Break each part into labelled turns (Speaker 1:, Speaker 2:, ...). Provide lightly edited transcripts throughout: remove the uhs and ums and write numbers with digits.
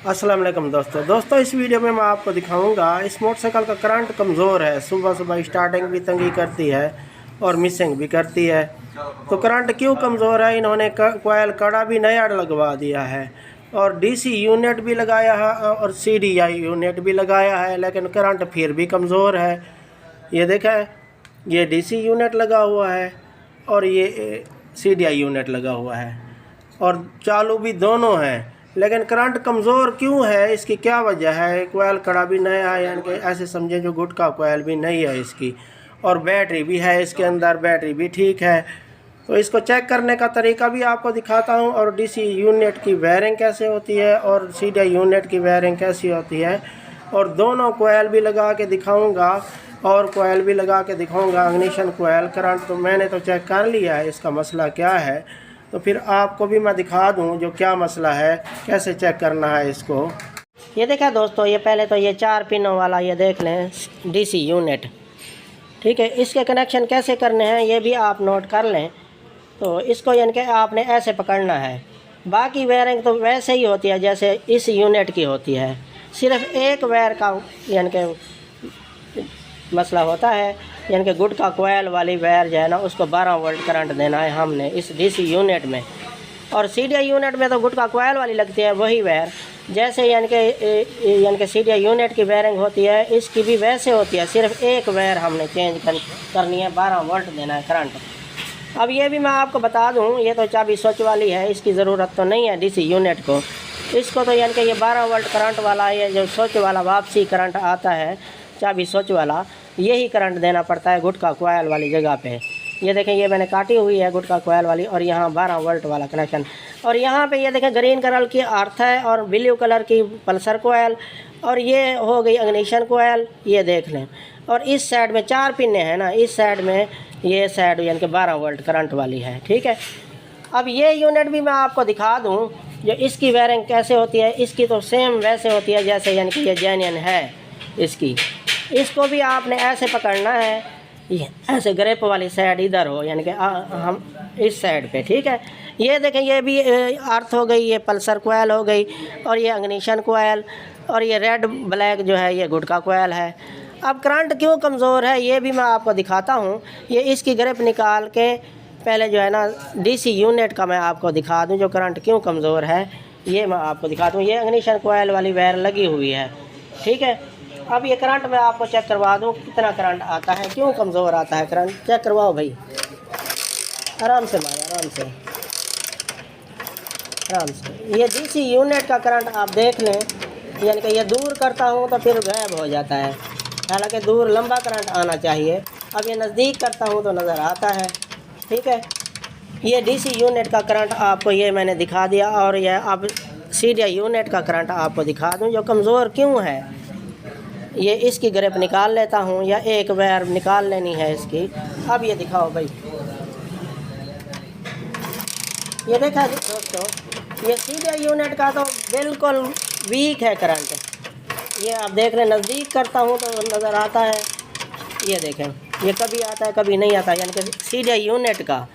Speaker 1: अस्सलाम वालेकुम दोस्तों इस वीडियो में मैं आपको दिखाऊंगा इस मोटरसाइकिल का करंट कमज़ोर है। सुबह सुबह स्टार्टिंग भी तंगी करती है और मिसिंग भी करती है। तो करंट क्यों कमज़ोर है? इन्होंने कोयल कड़ा भी नया लगवा दिया है और डीसी यूनिट भी लगाया है और सीडीआई यूनिट भी लगाया है, लेकिन करंट फिर भी कमज़ोर है। ये देखें, ये डीसी यूनिट लगा हुआ है और ये सीडीआई यूनिट लगा हुआ है और चालू भी दोनों हैं, लेकिन करंट कमज़ोर क्यों है? इसकी क्या वजह है? कोयल कड़ा भी नया है, यानी कि ऐसे समझे जो गुटका कोयल भी नहीं है इसकी, और बैटरी भी है इसके अंदर, बैटरी भी ठीक है। तो इसको चेक करने का तरीका भी आपको दिखाता हूं, और डीसी यूनिट की वायरिंग कैसे होती है और सीडीआई यूनिट की वायरिंग कैसी होती है, और दोनों कोयल भी लगा के दिखाऊंगा और कोयल भी लगा के दिखाऊंगा इग्निशन कोयल। करंट तो मैंने तो चेक कर लिया है, इसका मसला क्या है, तो फिर आपको भी मैं दिखा दूं जो क्या मसला है, कैसे चेक करना है इसको। ये देखा दोस्तों, ये पहले तो ये 4 पिनों वाला ये देख लें डीसी यूनिट, ठीक है। इसके कनेक्शन कैसे करने हैं ये भी आप नोट कर लें। तो इसको यानी कि आपने ऐसे पकड़ना है। बाकी वायरिंग तो वैसे ही होती है जैसे इस यूनिट की होती है, सिर्फ एक वायर का यानी कि मसला होता है, यानी कि गुड का कोयल वाली वायर जो है ना उसको 12 वोल्ट करंट देना है हमने इस डीसी यूनिट में। और सीडीआई यूनिट में तो गुड का कोयल वाली लगती है वही वायर, जैसे यानी कि सीडीआई यूनिट की वायरिंग होती है इसकी भी वैसे होती है, सिर्फ एक वायर हमने चेंज करनी है, 12 वोल्ट देना है करंट। अब ये भी मैं आपको बता दूं, ये तो चाबी स्विच वाली है, इसकी ज़रूरत तो नहीं है डीसी यूनिट को। इसको तो यानी कि ये 12 वोल्ट करंट वाला, ये जो स्विच वाला वापसी करंट आता है चाबी स्विच वाला, यही करंट देना पड़ता है गुटका कोयल वाली जगह पे। ये देखें, ये मैंने काटी हुई है गुटका कोयल वाली, और यहाँ 12 वोल्ट वाला कनेक्शन। और यहाँ पे ये देखें ग्रीन कलर की अर्थ है और ब्लू कलर की पल्सर कोयल, और ये हो गई इग्निशन कोयल, ये देख लें। और इस साइड में 4 पिने हैं ना, इस साइड में ये साइड यानी कि 12 वोल्ट करंट वाली है, ठीक है। अब ये यूनिट भी मैं आपको दिखा दूँ जो इसकी वायरिंग कैसे होती है। इसकी तो सेम वैसे होती है जैसे यानी कि ये जेन्युइन है इसकी। इसको भी आपने ऐसे पकड़ना है, ये ऐसे ग्रिप वाली साइड इधर हो, यानी कि हम इस साइड पे, ठीक है। ये देखें, ये भी अर्थ हो गई, ये पल्सर कोयल हो गई, और ये इग्निशन कोयल, और ये रेड ब्लैक जो है ये गुटका कोयल है। अब करंट क्यों कमज़ोर है ये भी मैं आपको दिखाता हूँ। ये इसकी ग्रिप निकाल के पहले जो है ना डीसी यूनिट का मैं आपको दिखा दूँ जो करंट क्यों कमज़ोर है, ये मैं आपको दिखाता हूँ। ये इग्निशन कोयल वाली वायर लगी हुई है, ठीक है। अब ये करंट मैं आपको चेक करवा दूं कितना करंट आता है, क्यों कमज़ोर आता है करंट। चेक करवाओ भाई, आराम से मारो, आराम से, आराम से। ये डीसी यूनिट का करंट आप देख लें, यानी कि ये दूर करता हूं तो फिर गायब हो जाता है, हालांकि दूर लंबा करंट आना चाहिए। अब ये नज़दीक करता हूं तो नज़र आता है, ठीक है। ये डीसी यूनिट का करंट आपको ये मैंने दिखा दिया, और यह अब सीडीआई यूनिट का करंट आपको दिखा दूँ जो कमज़ोर क्यों है। ये इसकी ग्रिप निकाल लेता हूँ, या एक वायर निकाल लेनी है इसकी। अब ये दिखाओ भाई, ये देखा जी दोस्तों, ये सीडीआई यूनिट का तो बिल्कुल वीक है करंट। ये आप देख रहे हैं, नज़दीक करता हूँ तो नज़र आता है, ये देखें, ये कभी आता है कभी नहीं आता, यानी कि सीडीआई यूनिट का।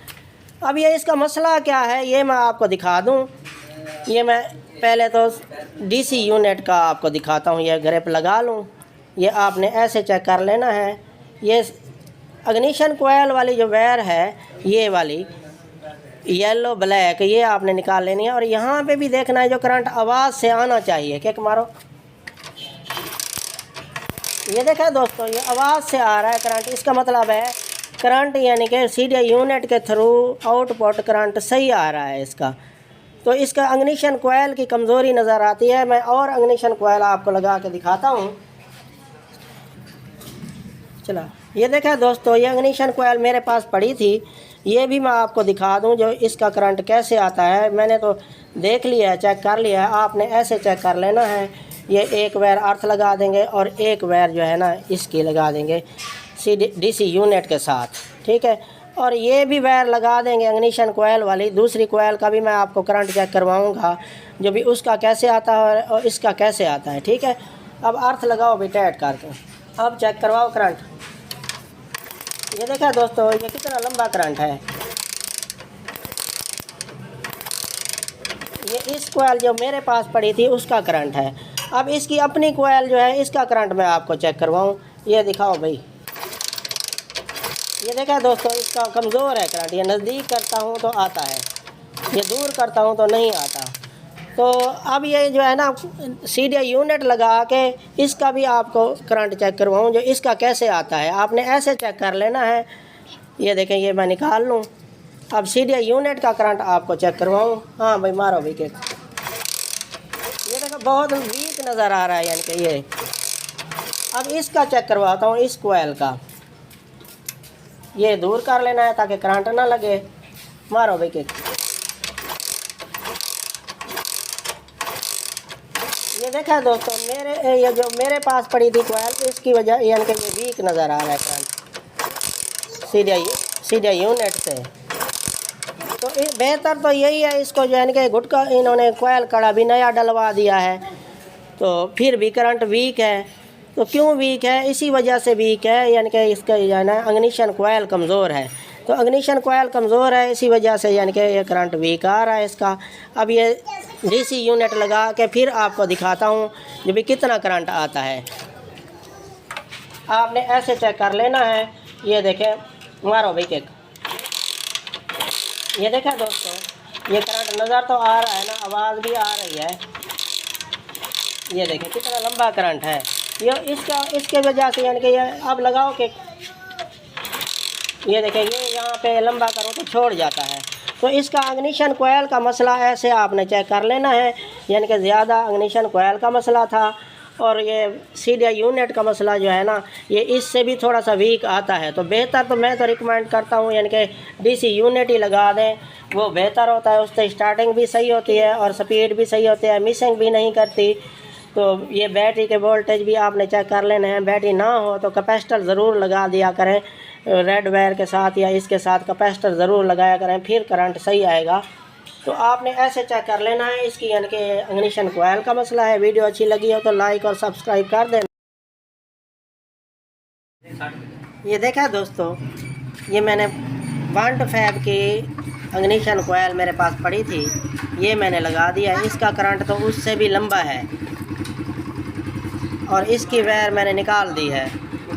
Speaker 1: अब ये इसका मसला क्या है ये मैं आपको दिखा दूँ। ये मैं पहले तो डीसी यूनिट का आपको दिखाता हूँ, ये ग्रिप लगा लूँ। ये आपने ऐसे चेक कर लेना है। ये इग्निशन कोयल वाली जो वायर है, ये वाली येलो ब्लैक, ये आपने निकाल लेनी है। और यहाँ पे भी देखना है जो करंट आवाज़ से आना चाहिए। किक मारो, ये देखा दोस्तों, ये आवाज़ से आ रहा है करंट, इसका मतलब है करंट यानी कि सीडीआई यूनिट के थ्रू आउटपुट करंट सही आ रहा है इसका। तो इसका इग्निशन कोयल की कमज़ोरी नज़र आती है। मैं और इग्निशन कोयल आपको लगा के दिखाता हूँ। चला, ये देखा दोस्तों, ये इग्निशन कोयल मेरे पास पड़ी थी, ये भी मैं आपको दिखा दूं जो इसका करंट कैसे आता है। मैंने तो देख लिया है, चेक कर लिया है, आपने ऐसे चेक कर लेना है। ये एक वायर अर्थ लगा देंगे और एक वायर जो है ना इसकी लगा देंगे डीसी यूनिट के साथ, ठीक है। और ये भी वायर लगा देंगे इग्निशन कोयल वाली। दूसरी कोयल का भी मैं आपको करंट चेक करवाऊँगा जो भी उसका कैसे आता है और इसका कैसे आता है, ठीक है। अब अर्थ लगाओ भी टाइट करके, अब चेक करवाओ करंट। ये देखा दोस्तों, ये कितना लंबा करंट है। ये इस कोयल जो मेरे पास पड़ी थी उसका करंट है। अब इसकी अपनी कोयल जो है इसका करंट मैं आपको चेक करवाऊँ। ये दिखाओ भाई, ये देखा दोस्तों, इसका कमज़ोर है करंट। ये नज़दीक करता हूँ तो आता है, ये दूर करता हूँ तो नहीं आता। तो अब ये जो है ना सीधे यूनिट लगा के इसका भी आपको करंट चेक करवाऊँ जो इसका कैसे आता है। आपने ऐसे चेक कर लेना है। ये देखें, ये मैं निकाल लूँ। अब सीधे यूनिट का करंट आपको चेक करवाऊँ। हाँ भाई, मारो भाई केक। ये देखो बहुत वीक नज़र आ रहा है, यानी कि ये। अब इसका चेक करवाता हूँ, इस कोयल का। ये दूर कर लेना है ताकि करंट ना लगे। मारो भाई केक। ये देखा दोस्तों, ये जो मेरे पास पड़ी थी कोयल, इसकी वजह यानी कि ये वीक नज़र आ रहा है करंट सीधे यूनिट से। तो बेहतर तो यही है, इसको जो है कि गुटका इन्होंने कोयल कड़ा भी नया डलवा दिया है। तो फिर भी करंट वीक है। तो क्यों वीक है? इसी वजह से वीक है, यानी कि इसका जो है ना अग्निशन कोयल कमज़ोर है। तो अग्निशन कोयल कमज़ोर है, इसी वजह से यानी कि ये करंट वीक आ रहा है इसका। अब ये डीसी यूनिट लगा के फिर आपको दिखाता हूँ जो भी कितना करंट आता है। आपने ऐसे चेक कर लेना है। ये देखें, मारो भाई केक। ये देखा दोस्तों, ये करंट नज़र तो आ रहा है ना, आवाज़ भी आ रही है। ये देखें कितना लंबा करंट है। ये इसके वजह से यानी कि ये अब लगाओ कि ये देखें, ये यहाँ पे लंबा करो तो छोड़ जाता है। तो इसका अग्निशन कोयल का मसला ऐसे आपने चेक कर लेना है, यानी कि ज़्यादा अग्निशन कोयल का मसला था। और ये सीधे यूनिट का मसला जो है ना, ये इससे भी थोड़ा सा वीक आता है। तो बेहतर तो मैं तो रिकमेंड करता हूँ यानी कि डीसी यूनिट ही लगा दें, वो बेहतर होता है। उससे स्टार्टिंग भी सही होती है और स्पीड भी सही होती है, मिसिंग भी नहीं करती। तो ये बैटरी के वोल्टेज भी आपने चेक कर लेने हैं। बैटरी ना हो तो कैपेसिटर ज़रूर लगा दिया करें, रेड वायर के साथ या इसके साथ कैपेसिटर ज़रूर लगाया करें, फिर करंट सही आएगा। तो आपने ऐसे चेक कर लेना है। इसकी यानी कि अग्निशन कोयल का मसला है। वीडियो अच्छी लगी हो तो लाइक और सब्सक्राइब कर देना। ये देखा दोस्तों, ये मैंने 125 की अग्निशन कोयल मेरे पास पड़ी थी, ये मैंने लगा दिया। इसका करंट तो उससे भी लंबा है और इसकी वायर मैंने निकाल दी है।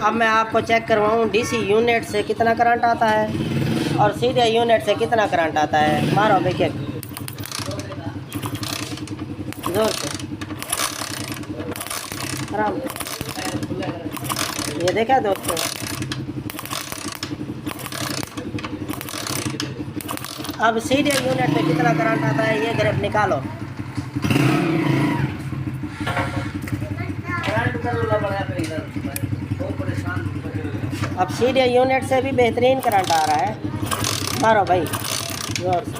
Speaker 1: अब मैं आपको चेक करवाऊँ डीसी यूनिट से कितना करंट आता है और सीधे यूनिट से कितना करंट आता है। मारो देखिए जोर से, आराम से। ये देखा दोस्तों, अब सीधे यूनिट से कितना करंट आता है ये ग्राफ निकालो। अब सीधे यूनिट से भी बेहतरीन करंट आ रहा है। मारो भाई जोर से।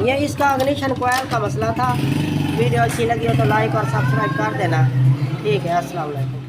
Speaker 1: ये इसका अग्निशन कोयल का मसला था। वीडियो अच्छी लगी हो तो लाइक और सब्सक्राइब कर देना। ठीक है, अस्सलाम वालेकुम।